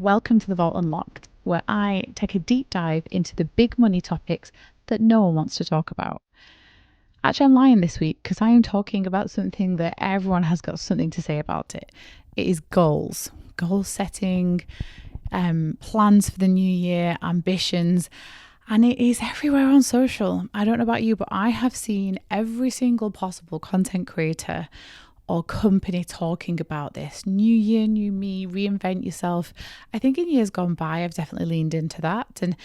Welcome to the Vault Unlocked, where I take a deep dive into the big money topics that no one wants to talk about. Actually, I'm lying this week because I am talking about something that everyone has got something to say about it. It is goal setting, plans for the new year, ambitions, and it is everywhere on social. I don't know about you, but I have seen every single possible content creator or company talking about this. New year, new me, reinvent yourself. I think in years gone by, I've definitely leaned into that. And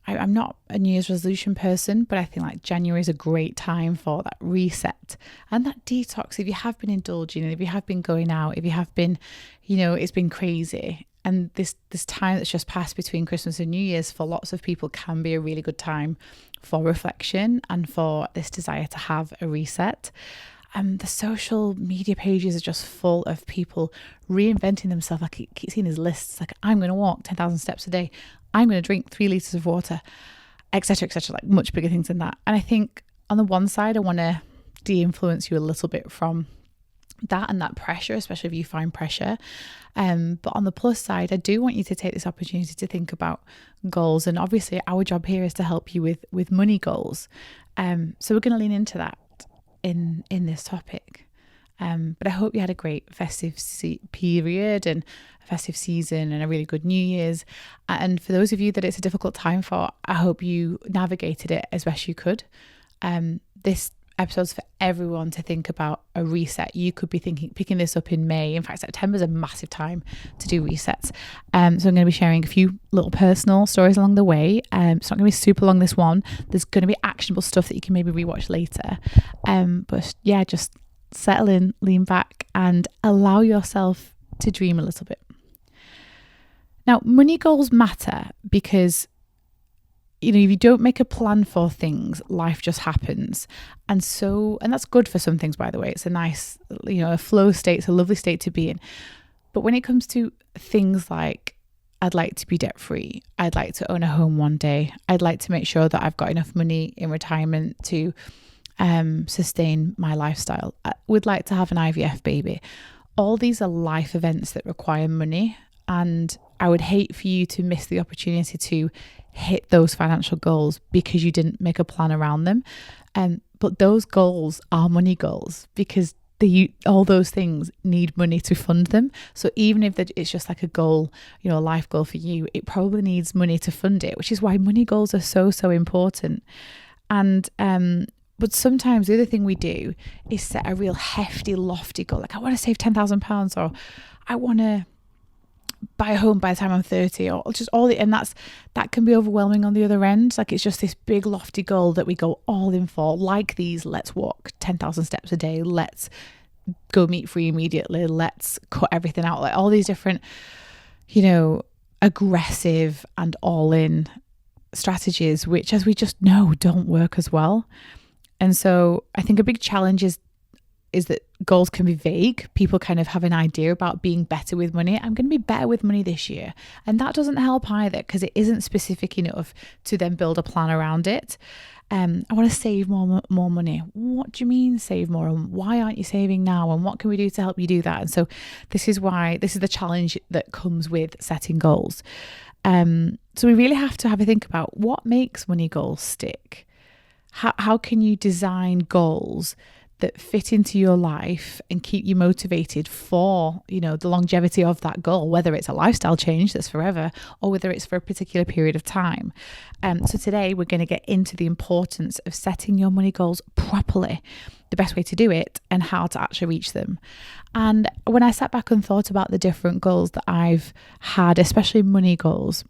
I'm not a New Year's resolution person, but I think like January is a great time for that reset and that detox. If you have been indulging, and if you have been going out, if you have been, it's been crazy. And this time that's just passed between Christmas and New Year's for lots of people can be a really good time for reflection and for this desire to have a reset. The social media pages are just full of people reinventing themselves. I keep seeing these lists like, I'm going to walk 10,000 steps a day. I'm going to drink 3 litres of water, etc., like much bigger things than that. And I think on the one side, I want to de-influence you a little bit from that and that pressure, especially if you find pressure. But on the plus side, I do want you to take this opportunity to think about goals. And obviously our job here is to help you with money goals. So we're going to lean into that in this topic. But I hope you had a great festive period and a festive season and a really good New Year's. And for those of you that it's a difficult time for, I hope you navigated it as best you could. This episode's for everyone to think about a reset. You could be picking this up in May. In fact, September is a massive time to do resets. So I'm going to be sharing a few little personal stories along the way. It's not going to be super long, this one. There's going to be actionable stuff that you can maybe rewatch later. But yeah, just settle in, lean back, and allow yourself to dream a little bit. Now, money goals matter because if you don't make a plan for things, life just happens. And that's good for some things, by the way. It's a nice, a flow state. It's a lovely state to be in. But when it comes to things like, I'd like to be debt free, I'd like to own a home one day, I'd like to make sure that I've got enough money in retirement to sustain my lifestyle, I would like to have an IVF baby. All these are life events that require money. And I would hate for you to miss the opportunity to hit those financial goals because you didn't make a plan around them. But those goals are money goals because all those things need money to fund them. So even if it's just like a goal, a life goal for you, it probably needs money to fund it, which is why money goals are so important. And but sometimes the other thing we do is set a real hefty, lofty goal. Like, I want to save £10,000, or I want to buy a home by the time I'm 30, or just and that can be overwhelming on the other end. Like, it's just this big lofty goal that we go all in for, like these, let's walk 10,000 steps a day, let's go meat free immediately, let's cut everything out, like all these different, aggressive and all in strategies, which, as we just know, don't work as well. And so I think a big challenge is that goals can be vague. People kind of have an idea about being better with money. I'm going to be better with money this year. And that doesn't help either because it isn't specific enough to then build a plan around it. I want to save more money. What do you mean save more? And why aren't you saving now? And what can we do to help you do that? And so this is the challenge that comes with setting goals. So we really have to have a think about what makes money goals stick. How can you design goals that fit into your life and keep you motivated for, the longevity of that goal, whether it's a lifestyle change that's forever or whether it's for a particular period of time. So today we're going to get into the importance of setting your money goals properly, the best way to do it, and how to actually reach them. And when I sat back and thought about the different goals that I've had, especially money goals,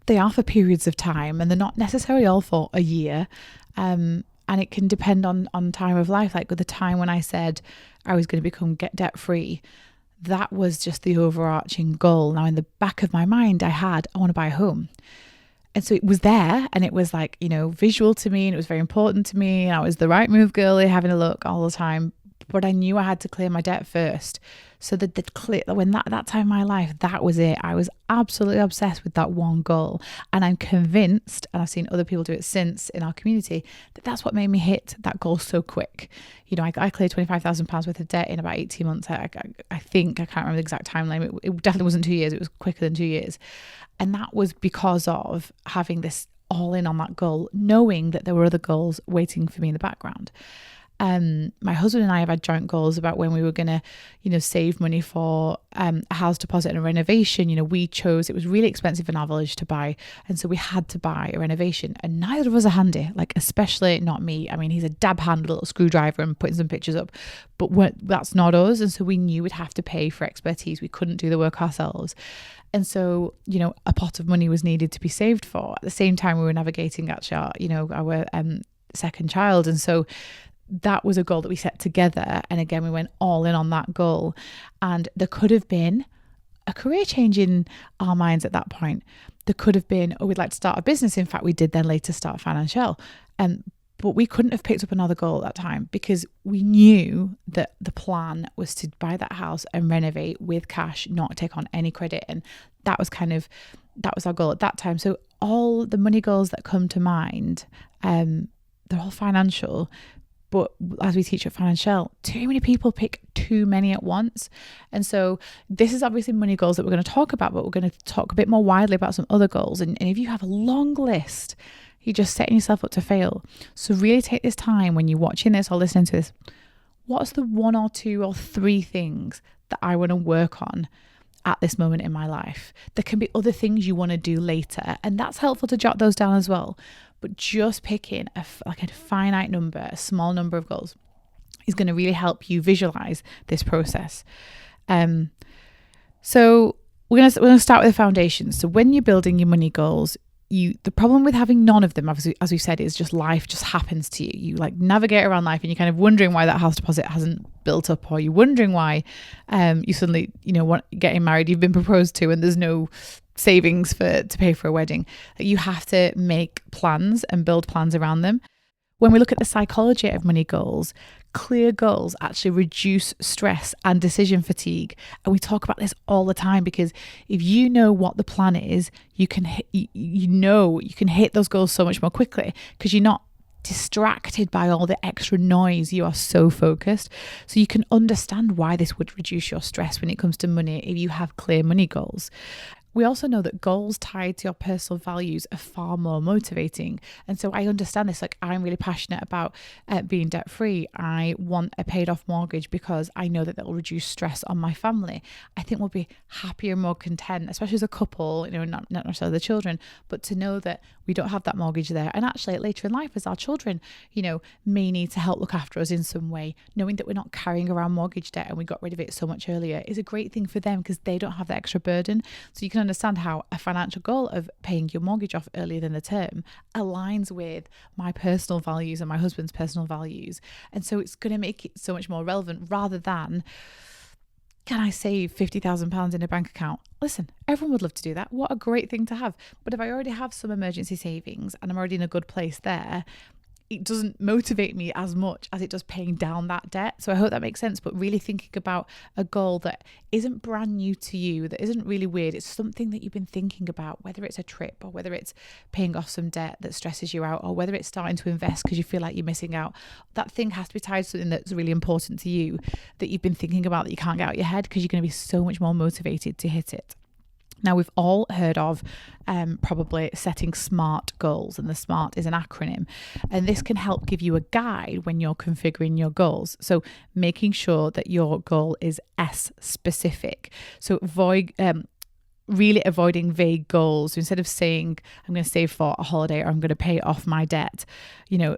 they are for periods of time and they're not necessarily all for a year. And it can depend on time of life. Like with the time when I said I was going to get debt free, that was just the overarching goal. Now in the back of my mind, I want to buy a home. And so it was there and it was like, visual to me, and it was very important to me. And I was the right move girly, having a look all the time. but I knew I had to clear my debt first. So when that time in my life, that was it. I was absolutely obsessed with that one goal. And I'm convinced, and I've seen other people do it since in our community, that that's what made me hit that goal so quick. You know, I cleared £25,000 worth of debt in about 18 months. I think, I can't remember the exact timeline. It definitely wasn't 2 years. It was quicker than 2 years. And that was because of having this all in on that goal, knowing that there were other goals waiting for me in the background. My husband and I have had joint goals about when we were going to, save money for a house deposit and a renovation. We chose, it was really expensive in our village to buy. And so we had to buy a renovation, and neither of us are handy, like especially not me. I mean, he's a dab hand with a little screwdriver and putting some pictures up, but that's not us. And so we knew we'd have to pay for expertise. We couldn't do the work ourselves. And so, a pot of money was needed to be saved for. At the same time, we were navigating actually our second child. And so that was a goal that we set together. And again, we went all in on that goal. And there could have been a career change in our minds at that point. There could have been, we'd like to start a business. In fact, we did then later start Financielle. But we couldn't have picked up another goal at that time because we knew that the plan was to buy that house and renovate with cash, not take on any credit. And that was our goal at that time. So all the money goals that come to mind, they're all financial. But as we teach at Financielle, too many people pick too many at once. And so this is obviously money goals that we're going to talk about, but we're going to talk a bit more widely about some other goals. And if you have a long list, you're just setting yourself up to fail. So really take this time when you're watching this or listening to this. What's the 1 or 2 or 3 things that I want to work on at this moment in my life? There can be other things you want to do later, and that's helpful to jot those down as well. But just picking a finite number, a small number of goals is going to really help you visualize this process. So we're going to start with the foundations. So when you're building your money goals, the problem with having none of them, obviously, as we said, is just life just happens to you. You like navigate around life and you're kind of wondering why that house deposit hasn't built up, or you're wondering why you suddenly, getting married, you've been proposed to and there's no savings to pay for a wedding. You have to make plans and build plans around them. When we look at the psychology of money goals, clear goals actually reduce stress and decision fatigue. And we talk about this all the time because if you know what the plan is, you can hit those goals so much more quickly because you're not distracted by all the extra noise. You are so focused. So you can understand why this would reduce your stress when it comes to money if you have clear money goals. We also know that goals tied to your personal values are far more motivating. And so I understand this. Like, I'm really passionate about being debt free. I want a paid off mortgage because I know that will reduce stress on my family. I think we'll be happier, more content, especially as a couple, not necessarily the children, but to know that we don't have that mortgage there. And actually later in life, as our children, may need to help look after us in some way, knowing that we're not carrying around mortgage debt and we got rid of it so much earlier is a great thing for them because they don't have the extra burden. So you can understand how a financial goal of paying your mortgage off earlier than the term aligns with my personal values and my husband's personal values. And so it's going to make it so much more relevant rather than, can I save £50,000 in a bank account? Listen, everyone would love to do that. What a great thing to have. But if I already have some emergency savings and I'm already in a good place there, it doesn't motivate me as much as it does paying down that debt. So I hope that makes sense. But really thinking about a goal that isn't brand new to you, that isn't really weird. It's something that you've been thinking about, whether it's a trip or whether it's paying off some debt that stresses you out, or whether it's starting to invest because you feel like you're missing out. That thing has to be tied to something that's really important to you, that you've been thinking about, that you can't get out of your head, because you're going to be so much more motivated to hit it. Now, we've all heard of probably setting SMART goals, and the SMART is an acronym, and this can help give you a guide when you're configuring your goals. So making sure that your goal is S specific. So really avoiding vague goals. So instead of saying, I'm going to save for a holiday or I'm going to pay off my debt,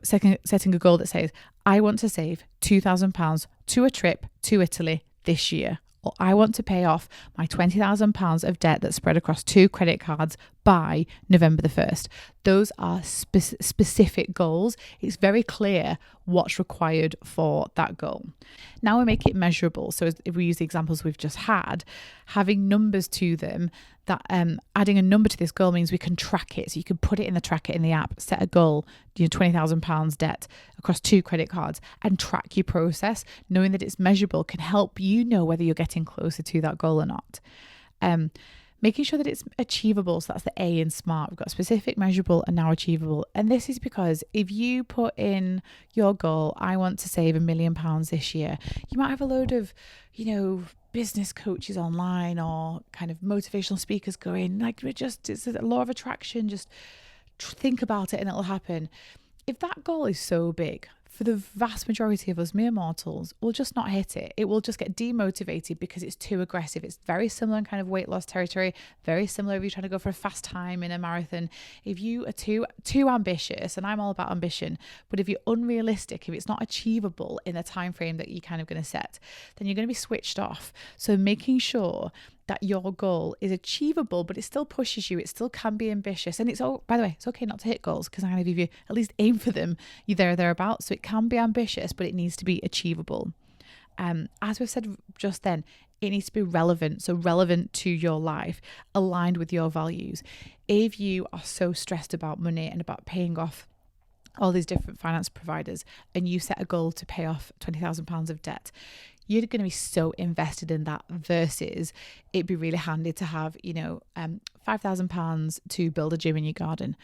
setting a goal that says, I want to save £2,000 to a trip to Italy this year. Or I want to pay off my £20,000 of debt that's spread across 2 credit cards by November the 1st. Those are specific goals. It's very clear what's required for that goal. Now we make it measurable. So if we use the examples we've just had, having numbers to them, that adding a number to this goal means we can track it. So you can put it in the tracker in the app, set a goal, £20,000 debt across 2 credit cards, and track your process. Knowing that it's measurable can help you know whether you're getting closer to that goal or not. Making sure that it's achievable. So that's the A in SMART. We've got specific, measurable, and now achievable. And this is because if you put in your goal, I want to save £1 million this year, you might have a load of, business coaches online or kind of motivational speakers going, it's a law of attraction. Just think about it and it'll happen. If that goal is so big, for the vast majority of us mere mortals, we'll just not hit it. It will just get demotivated because it's too aggressive. It's very similar in kind of weight loss territory, very similar if you're trying to go for a fast time in a marathon. If you are too ambitious, and I'm all about ambition, but if you're unrealistic, if it's not achievable in the time frame that you're kind of going to set, then you're going to be switched off. So making sure that your goal is achievable, but it still pushes you. It still can be ambitious. And by the way, it's okay not to hit goals, because I'm going to give you at least aim for them. You're there or thereabouts. So it can be ambitious, but it needs to be achievable. As we've said just then, it needs to be relevant. So relevant to your life, aligned with your values. If you are so stressed about money and about paying off all these different finance providers, and you set a goal to pay off £20,000 of debt, you're going to be so invested in that, versus it'd be really handy to have, £5,000 to build a gym in your garden.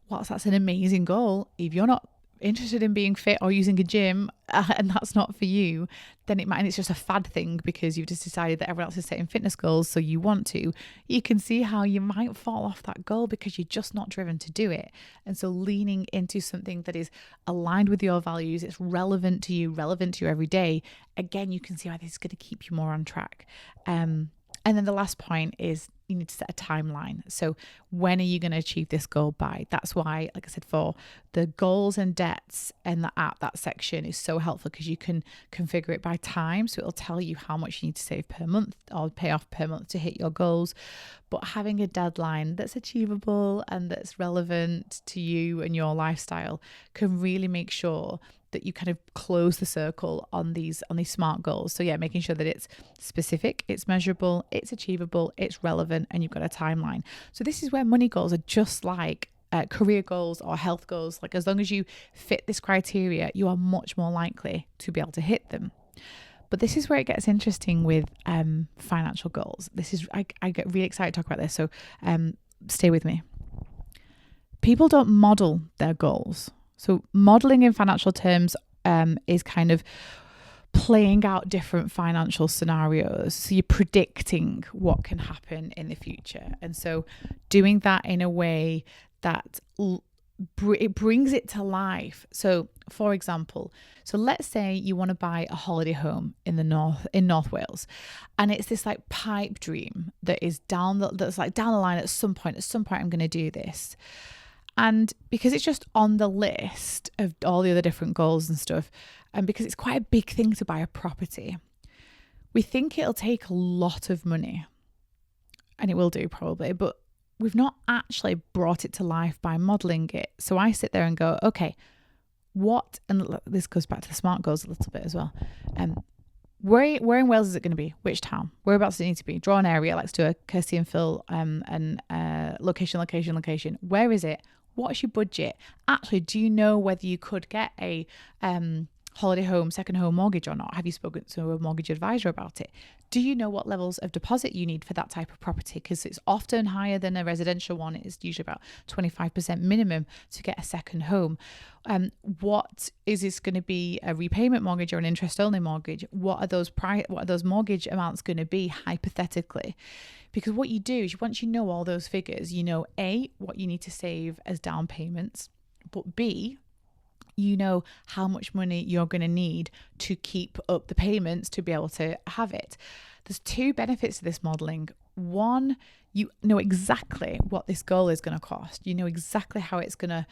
Whilst that's an amazing goal, if you're not interested in being fit or using a gym, and that's not for you, then it's just a fad thing because you've just decided that everyone else is setting fitness goals, so you want to. You can see how you might fall off that goal because you're just not driven to do it. And so leaning into something that is aligned with your values, it's relevant to you every day, again, you can see how this is going to keep you more on track. And then the last point is you need to set a timeline. So when are you going to achieve this goal by? That's why, like I said, for the goals and debts and the app, that section is so helpful because you can configure it by time. So it'll tell you how much you need to save per month or pay off per month to hit your goals. But having a deadline that's achievable and that's relevant to you and your lifestyle can really make sure that you kind of close the circle on these SMART goals. So yeah, making sure that it's specific, it's measurable, it's achievable, it's relevant, and you've got a timeline. So this is where money goals are just like career goals or health goals. Like, as long as you fit this criteria, you are much more likely to be able to hit them. But this is where it gets interesting with financial goals. I get really excited to talk about this. So stay with me. People don't model their goals. So modeling in financial terms is kind of playing out different financial scenarios. So you're predicting what can happen in the future. And so doing that in a way that it brings it to life. So for example, let's say you want to buy a holiday home in North Wales, and it's this like pipe dream that's down the line at some point I'm going to do this. And because it's just on the list of all the other different goals and stuff, and because it's quite a big thing to buy a property, we think it'll take a lot of money, and it will do probably, but we've not actually brought it to life by modeling it. So I sit there and go, okay, and this goes back to the SMART goals a little bit as well. Where in Wales is it going to be? Which town? Whereabouts does it need to be? Draw an area. Let's do a Kirsty and Phil location. Where is it? What's your budget? Actually, do you know whether you could get a holiday home, second home mortgage or not? Have you spoken to a mortgage advisor about it? Do you know what levels of deposit you need for that type of property? Because it's often higher than a residential one. It's usually about 25% minimum to get a second home. What is this going to be, a repayment mortgage or an interest-only mortgage? What are those mortgage amounts going to be hypothetically? Because what you do is once you know all those figures, you know A, what you need to save as down payments, but B, you know how much money you're going to need to keep up the payments to be able to have it. There's 2 benefits to this modeling. One, you know exactly what this goal is going to cost. You know exactly how it's going to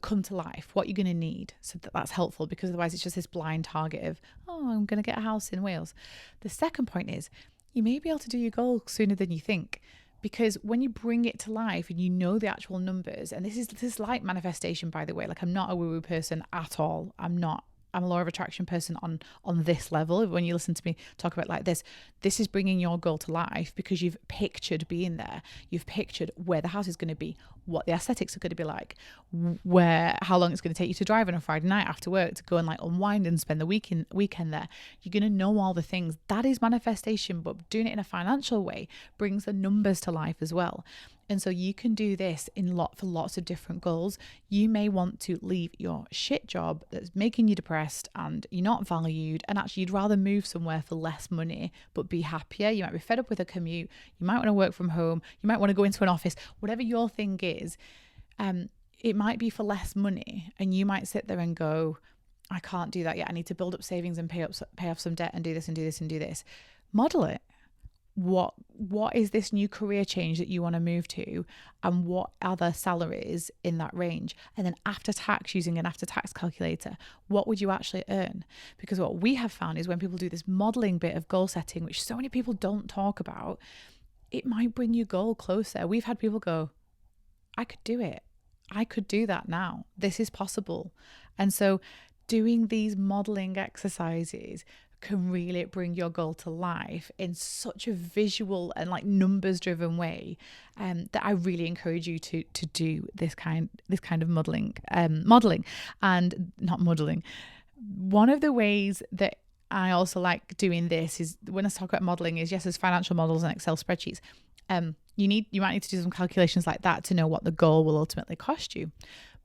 come to life, what you're going to need. So that's helpful, because otherwise it's just this blind target of, I'm going to get a house in Wales. The second point is you may be able to do your goal sooner than you think, Because when you bring it to life and you know the actual numbers, and this is like manifestation, by the way. Like, I'm not a woo-woo person at all. I'm a law of attraction person on this level. When you listen to me talk about it like this is bringing your goal to life because you've pictured being there. You've pictured where the house is going to be, what the aesthetics are going to be like, how long it's going to take you to drive on a Friday night after work to go and like unwind and spend the weekend there. You're going to know all the things. That is manifestation, but doing it in a financial way brings the numbers to life as well. And so you can do this for lots of different goals. You may want to leave your shit job that's making you depressed and you're not valued, and actually you'd rather move somewhere for less money but be happier. You might be fed up with a commute. You might want to work from home. You might want to go into an office. Whatever your thing is, it might be for less money, and you might sit there and go, I can't do that yet. I need to build up savings and pay off some debt and do this and do this and do this. Model it. What is this new career change that you want to move to, and what are the salaries in that range? And then after tax, using an after tax calculator, what would you actually earn? Because what we have found is when people do this modeling bit of goal setting, which so many people don't talk about, it might bring your goal closer. We've had people go, I could do it. I could do that now. This is possible. And so doing these modeling exercises can really bring your goal to life in such a visual and like numbers driven way, that I really encourage you to do this kind of modeling and not modeling. One of the ways that I also like doing this is, when I talk about modeling, is yes, there's financial models and Excel spreadsheets. You might need to do some calculations like that to know what the goal will ultimately cost you.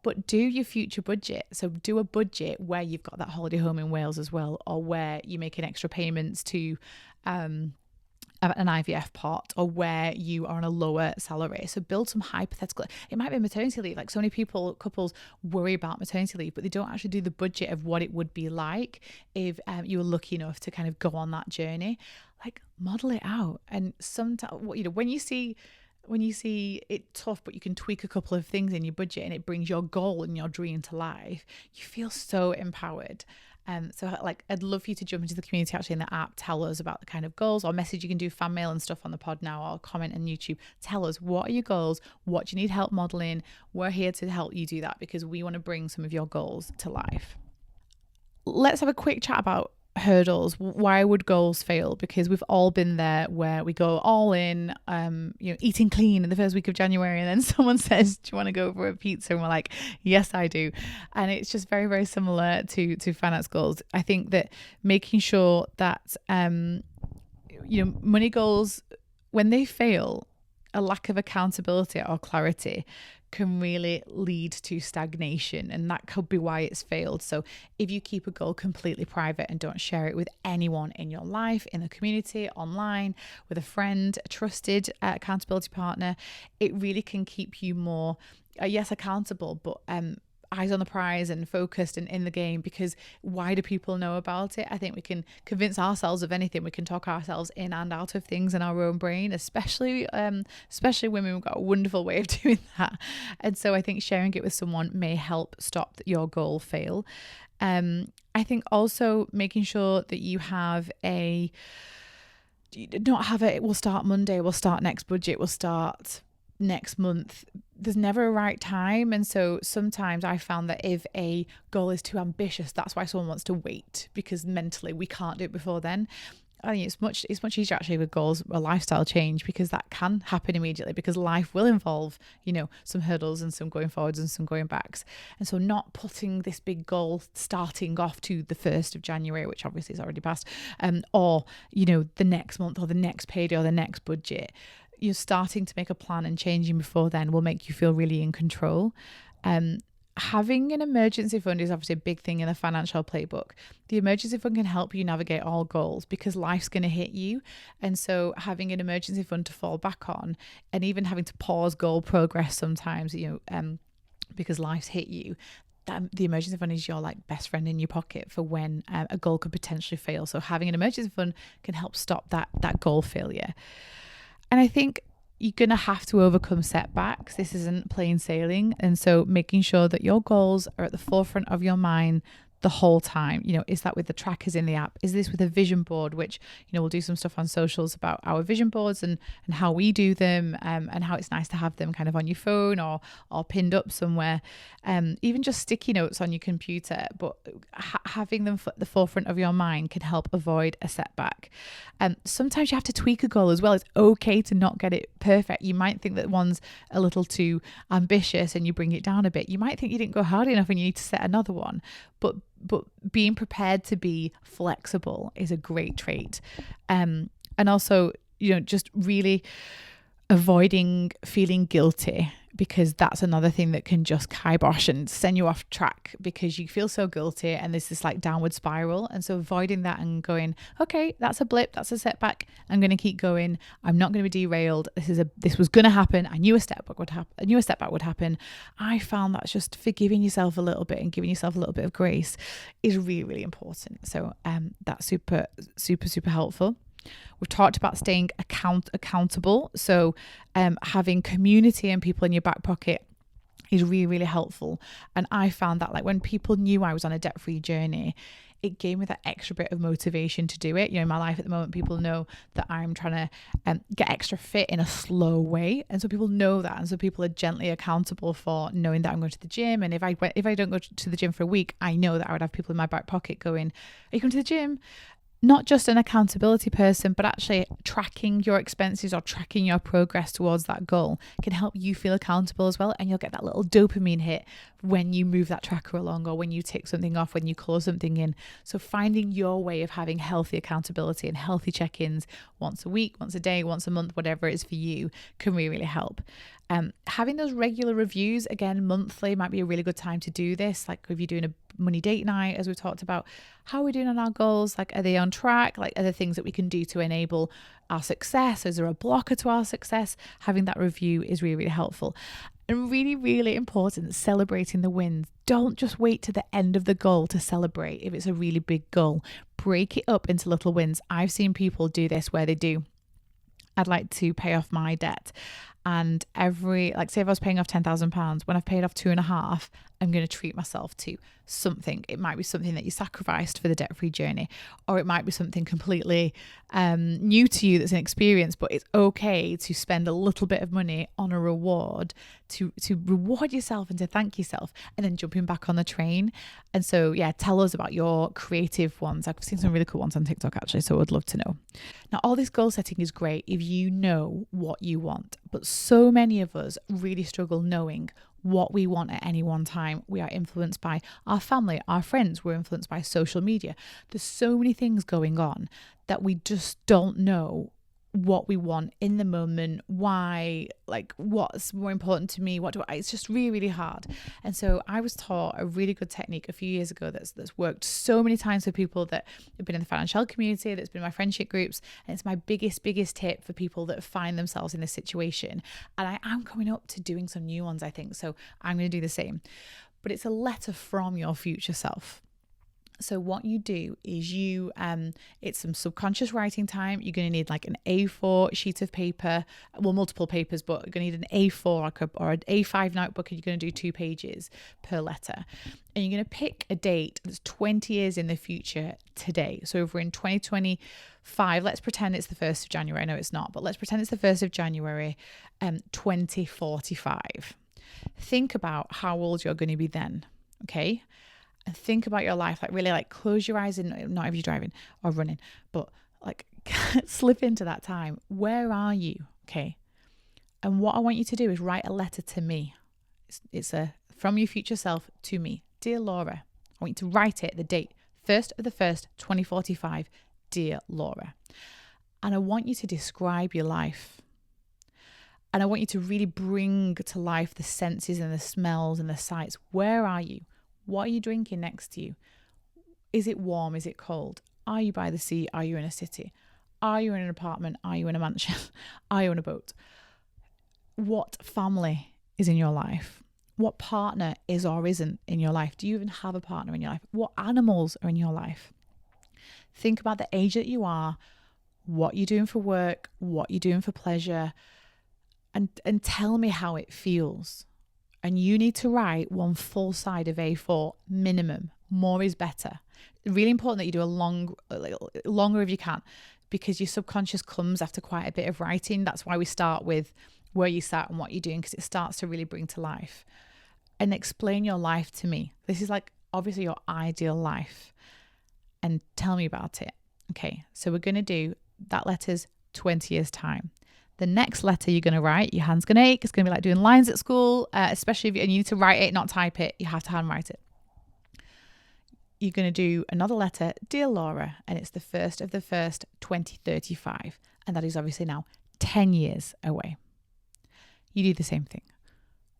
But do your future budget. So do a budget where you've got that holiday home in Wales as well, or where you're making extra payments to an IVF pot, or where you are on a lower salary. So build some hypothetical. It might be maternity leave. Like, so many couples worry about maternity leave, but they don't actually do the budget of what it would be like if you were lucky enough to kind of go on that journey. Like, model it out. And sometimes, when you see it tough, but you can tweak a couple of things in your budget and it brings your goal and your dream to life, you feel so empowered. So like, I'd love for you to jump into the community actually in the app, tell us about the kind of goals, or message. You can do fan mail and stuff on the pod now, or comment on YouTube. Tell us, what are your goals? What do you need help modeling? We're here to help you do that, because we want to bring some of your goals to life. Let's have a quick chat about hurdles. Why would goals fail? Because we've all been there, where we go all in, eating clean in the first week of January, and then someone says, do you want to go for a pizza? And we're like, yes, I do. And it's just very, very similar to finance goals. I think that making sure that money goals, when they fail, a lack of accountability or clarity can really lead to stagnation, and that could be why it's failed. So if you keep a goal completely private and don't share it with anyone in your life, in the community, online, with a friend, a trusted accountability partner, it really can keep you more accountable, but eyes on the prize and focused and in the game. Because why do people know about it? I think we can convince ourselves of anything. We can talk ourselves in and out of things in our own brain, especially women. We've got a wonderful way of doing that. And so I think sharing it with someone may help stop your goal fail. I think also making sure that you have it will start Monday, we'll start next budget, we'll start next month. There's never a right time. And so sometimes I found that if a goal is too ambitious, that's why someone wants to wait, because mentally we can't do it before then. I think it's much easier actually with goals, a lifestyle change, because that can happen immediately, because life will involve, some hurdles and some going forwards and some going backs. And so not putting this big goal starting off to the 1st of January, which obviously is already passed, or, the next month or the next payday or the next budget. You're starting to make a plan and changing before then will make you feel really in control. Having an emergency fund is obviously a big thing in the financial playbook. The emergency fund can help you navigate all goals, because life's going to hit you. And so having an emergency fund to fall back on, and even having to pause goal progress sometimes, because life's hit you, the emergency fund is your best friend in your pocket for when a goal could potentially fail. So having an emergency fund can help stop that goal failure. And I think you're going to have to overcome setbacks. This isn't plain sailing. And so making sure that your goals are at the forefront of your mind the whole time? Is that with the trackers in the app? Is this with a vision board, which, we'll do some stuff on socials about our vision boards and how we do them, and how it's nice to have them kind of on your phone or pinned up somewhere. Even just sticky notes on your computer, but having them at the forefront of your mind can help avoid a setback. Sometimes you have to tweak a goal as well. It's okay to not get it perfect. You might think that one's a little too ambitious and you bring it down a bit. You might think you didn't go hard enough and you need to set another one. But being prepared to be flexible is a great trait. And also, just really avoiding feeling guilty, because that's another thing that can just kibosh and send you off track, because you feel so guilty and there's this like downward spiral. And so avoiding that and going, okay, that's a blip, that's a setback, I'm going to keep going, I'm not going to be derailed, this was going to happen, I knew a setback would happen. I found that's just forgiving yourself a little bit and giving yourself a little bit of grace is really, really important. So that's super, super, super helpful. We've talked about staying accountable. So having community and people in your back pocket is really, really helpful. And I found that, like, when people knew I was on a debt-free journey, it gave me that extra bit of motivation to do it. In my life at the moment, people know that I'm trying to get extra fit in a slow way. And so people know that. And so people are gently accountable for knowing that I'm going to the gym. And if I don't go to the gym for a week, I know that I would have people in my back pocket going, are you going to the gym? Not just an accountability person, but actually tracking your expenses or tracking your progress towards that goal can help you feel accountable as well. And you'll get that little dopamine hit when you move that tracker along, or when you tick something off, when you close something in. So finding your way of having healthy accountability and healthy check-ins once a week, once a day, once a month, whatever it is for you, can really, really help. Having those regular reviews, again, monthly might be a really good time to do this. Like if you're doing a money date night, as we've talked about, how are we doing on our goals? Like, are they on track? Like, are there things that we can do to enable our success? Is there a blocker to our success? Having that review is really, really helpful. And really, really important, celebrating the wins. Don't just wait to the end of the goal to celebrate. If it's a really big goal, break it up into little wins. I've seen people do this where they do, I'd like to pay off my debt. And say if I was paying off £10,000, when I've paid off 2.5, I'm going to treat myself to something. It might be something that you sacrificed for the debt-free journey, or it might be something completely new to you that's an experience, but it's okay to spend a little bit of money on a reward to reward yourself and to thank yourself, and then jumping back on the train. And so, yeah, tell us about your creative ones. I've seen some really cool ones on TikTok actually, so I'd love to know. Now, all this goal setting is great if you know what you want, but so many of us really struggle knowing what we want at any one time. We are influenced by our family, our friends, we're influenced by social media. There's so many things going on that we just don't know what we want in the moment, why, like what's more important to me, it's just really, really hard. And so I was taught a really good technique a few years ago that's worked so many times for people that have been in the Financielle community, that's been in my friendship groups, and it's my biggest tip for people that find themselves in this situation. And I am coming up to doing some new ones, I think, so I'm going to do the same. But it's a letter from your future self. So what you do is it's some subconscious writing time. You're going to need like an A4 sheet of paper, well, multiple papers, but you're going to need an A4 or an A5 notebook, and you're going to do 2 pages per letter. And you're going to pick a date that's 20 years in the future today. So if we're in 2025, let's pretend it's the 1st of January. I know it's not, but let's pretend it's the 1st of January, 2045. Think about how old you're going to be then, okay? And think about your life, like really like close your eyes, and not if you're driving or running, but like slip into that time. Where are you? Okay. And what I want you to do is write a letter to me. It's from your future self to me. Dear Laura, I want you to write it, the date, 1st of the 1st, 2045, dear Laura. And I want you to describe your life. And I want you to really bring to life the senses and the smells and the sights. Where are you? What are you drinking next to you? Is it warm? Is it cold? Are you by the sea? Are you in a city? Are you in an apartment? Are you in a mansion? Are you on a boat? What family is in your life? What partner is or isn't in your life? Do you even have a partner in your life? What animals are in your life? Think about the age that you are, what you're doing for work, what you're doing for pleasure, and tell me how it feels. And you need to write 1 full side of A4 minimum More is better. Really important that you do longer if you can, because your subconscious comes after quite a bit of writing. That's why we start with where you sat and what you're doing, because it starts to really bring to life. And explain your life to me. This is like obviously your ideal life. And tell me about it. Okay, so we're going to do that letter's 20 years time. The next letter you're going to write, your hand's going to ache. It's going to be like doing lines at school, especially if you need to write it, not type it. You have to handwrite it. You're going to do another letter, Dear Laura, and it's the 1st of the 1st, 2035. And that is obviously now 10 years away. You do the same thing.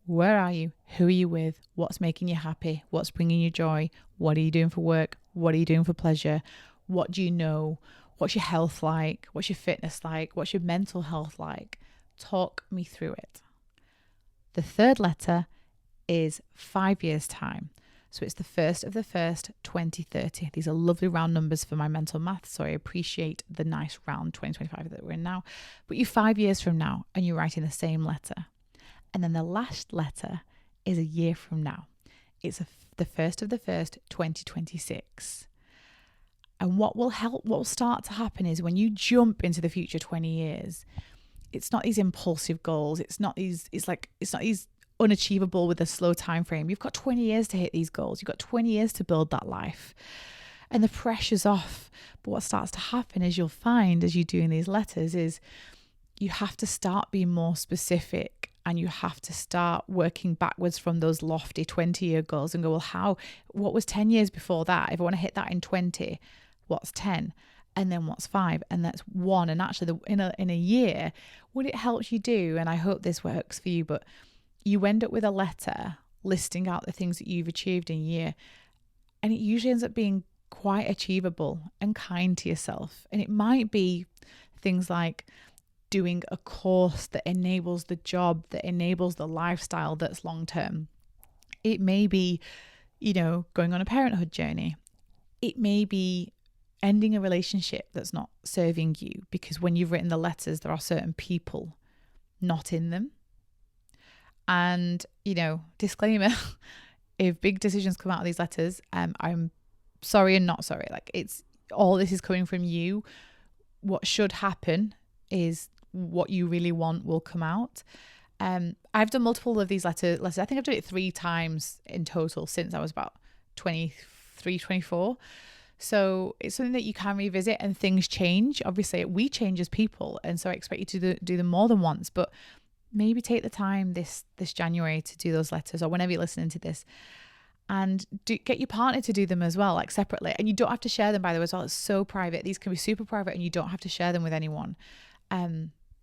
Where are you? Who are you with? What's making you happy? What's bringing you joy? What are you doing for work? What are you doing for pleasure? What do you know? What's your health like? What's your fitness like? What's your mental health like? Talk me through it. The third letter is 5 years time. So it's the 1st of the 1st, 2030. These are lovely round numbers for my mental math. So I appreciate the nice round 2025 that we're in now. But you're 5 years from now and you're writing the same letter. And then the last letter is a year from now. It's the 1st of the 1st, 2026. And what will start to happen is when you jump into the future 20 years, it's not these impulsive goals. It's not these unachievable with a slow time frame. You've got 20 years to hit these goals. You've got 20 years to build that life. And the pressure's off. But what starts to happen is you'll find as you're doing these letters is you have to start being more specific, and you have to start working backwards from those lofty 20-year goals and go, well, what was 10 years before that? If I want to hit that in 20, what's 10? And then what's 5? And that's 1. And actually in a year, what it helps you do, and I hope this works for you, but you end up with a letter listing out the things that you've achieved in a year. And it usually ends up being quite achievable and kind to yourself. And it might be things like doing a course that enables the job, that enables the lifestyle that's long-term. It may be, going on a parenthood journey. It may be ending a relationship that's not serving you, because when you've written the letters, there are certain people not in them. And, disclaimer, if big decisions come out of these letters, I'm sorry and not sorry. Like, it's all this is coming from you. What should happen is what you really want will come out. I've done multiple of these letters. I think I've done it 3 times in total since I was about 23, 24. So it's something that you can revisit, and things change. Obviously, we change as people. And so I expect you to do them more than once, but maybe take the time this January to do those letters, or whenever you're listening to this, and get your partner to do them as well, like separately. And you don't have to share them, by the way, as well. It's so private. These can be super private, and you don't have to share them with anyone.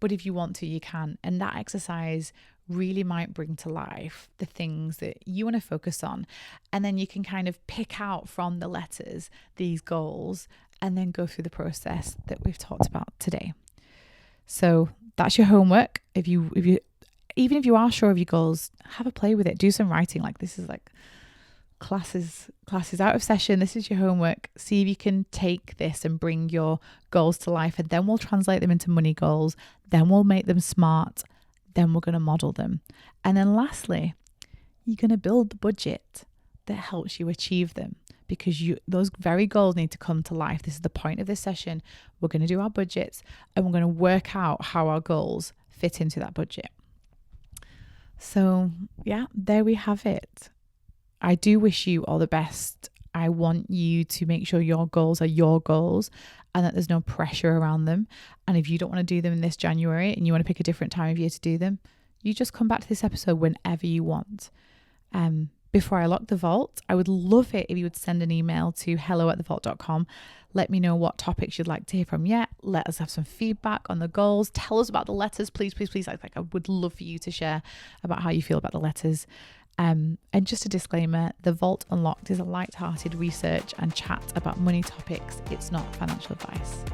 But if you want to, you can. And that exercise really might bring to life the things that you want to focus on. And then you can kind of pick out from the letters these goals, and then go through the process that we've talked about today. So that's your homework. Even if you are sure of your goals, have a play with it. Do some writing. Like, this is like classes out of session. This is your homework. See if you can take this and bring your goals to life, and then we'll translate them into money goals. Then we'll make them smart. Then we're going to model them. And then lastly, you're going to build the budget that helps you achieve them, because those very goals need to come to life. This is the point of this session. We're going to do our budgets, and we're going to work out how our goals fit into that budget. So yeah, there we have it. I do wish you all the best. I want you to make sure your goals are your goals, and that there's no pressure around them. And if you don't want to do them in this January and you want to pick a different time of year to do them, you just come back to this episode whenever you want. Before I lock the vault, I would love it if you would send an email to hello@thevault.com. Let me know what topics you'd like to hear from yet. Let us have some feedback on the goals. Tell us about the letters, please, please, please. I would love for you to share about how you feel about the letters. And just a disclaimer, The Vault Unlocked is a light-hearted research and chat about money topics. It's not financial advice.